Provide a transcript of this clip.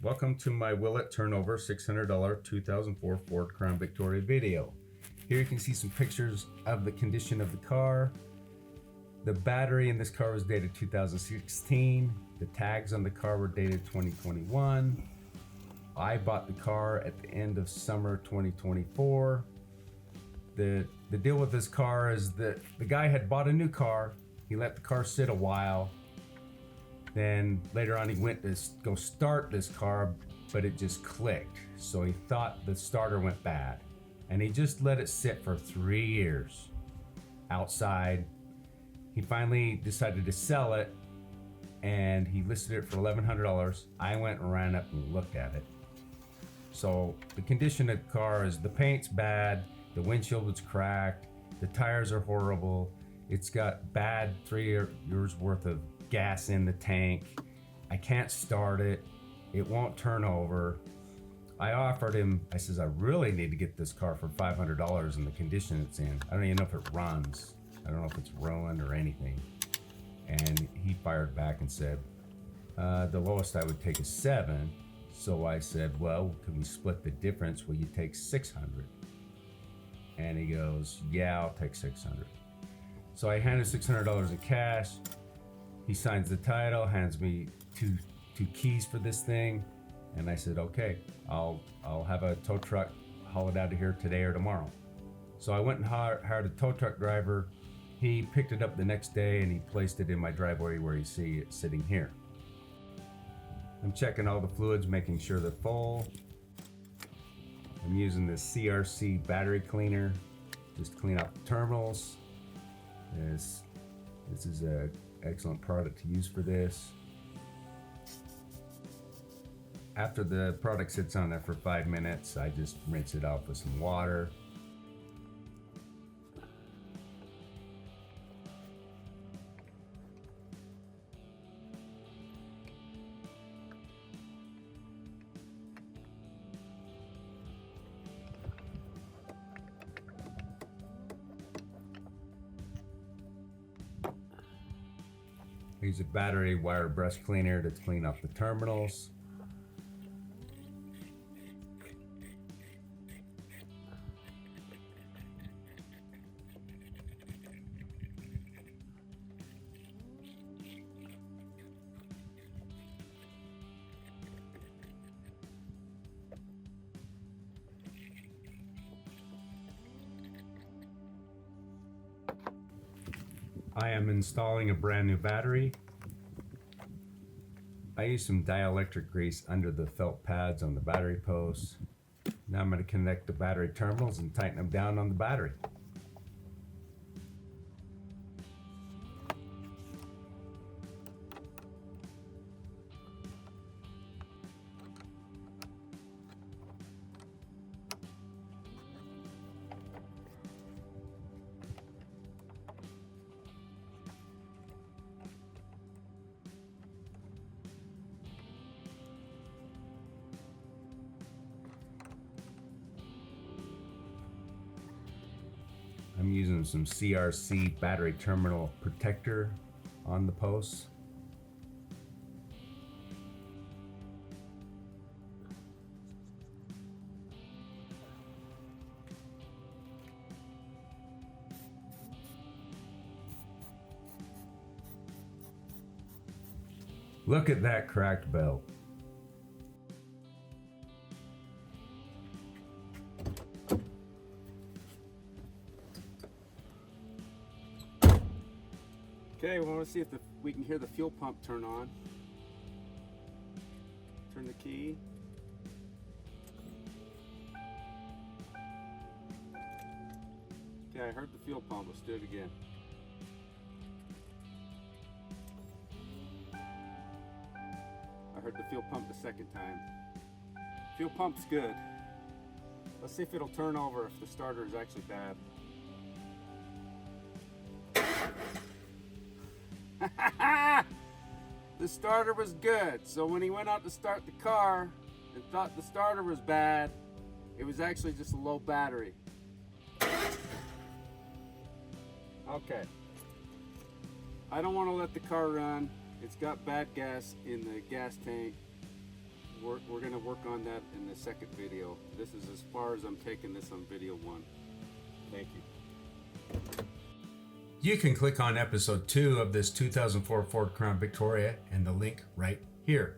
Welcome to my Will It Turn Over $600 2004 Ford Crown Victoria video. Here you can see some pictures of the condition of the car. The battery in this car was dated 2016. The tags on the car were dated 2021. I bought the car at the end of summer 2024. The deal with this car is that the guy had bought a new car. He let the car sit a while. Then later on he went to go start this car, but it just clicked. So he thought the starter went bad. And he just let it sit for 3 years outside. He finally decided to sell it and he listed it for $1,100. I went and ran up and looked at it. So the condition of the car is the paint's bad, the windshield was cracked, the tires are horrible, it's got bad 3 years worth of gas in the tank. I can't start it. It won't turn over. I offered him, I says, I really need to get this car for $500 in the condition it's in. I don't even know if it runs. I don't know if it's ruined or anything. And he fired back and said, the lowest I would take is 7. So I said, well, can we split the difference? Will you take 600? And he goes, yeah, I'll take 600. So I handed $600 in cash. He signs the title, hands me two keys for this thing, and I said, okay, I'll have a tow truck haul it out of here today or tomorrow. So I went and hired a tow truck driver. He picked it up the next day and he placed it in my driveway where you see it sitting here. I'm checking all the fluids, making sure they're full. I'm using this CRC battery cleaner just to clean out the terminals. This is a excellent product to use for this. After the product sits on there for 5 minutes, I just rinse it off with some water. I use a battery wire brush cleaner to clean up the terminals. I am installing a brand new battery. I use some dielectric grease under the felt pads on the battery posts. Now I'm going to connect the battery terminals and tighten them down on the battery. I'm using some CRC battery terminal protector on the posts. Look at that cracked belt. Okay, we want to see if we can hear the fuel pump turn on. Turn the key. Okay, I heard the fuel pump. Let's do it again. I heard the fuel pump the second time. Fuel pump's good. Let's see if it'll turn over if the starter is actually bad. The starter was good, so when he went out to start the car and thought the starter was bad, it was actually just a low battery. Okay. I don't want to let the car run. It's got bad gas in the gas tank. we're gonna work on that in the second video. This is as far as I'm taking this on video 1. Thank you. You can click on episode 2 of this 2004 Ford Crown Victoria and the link right here.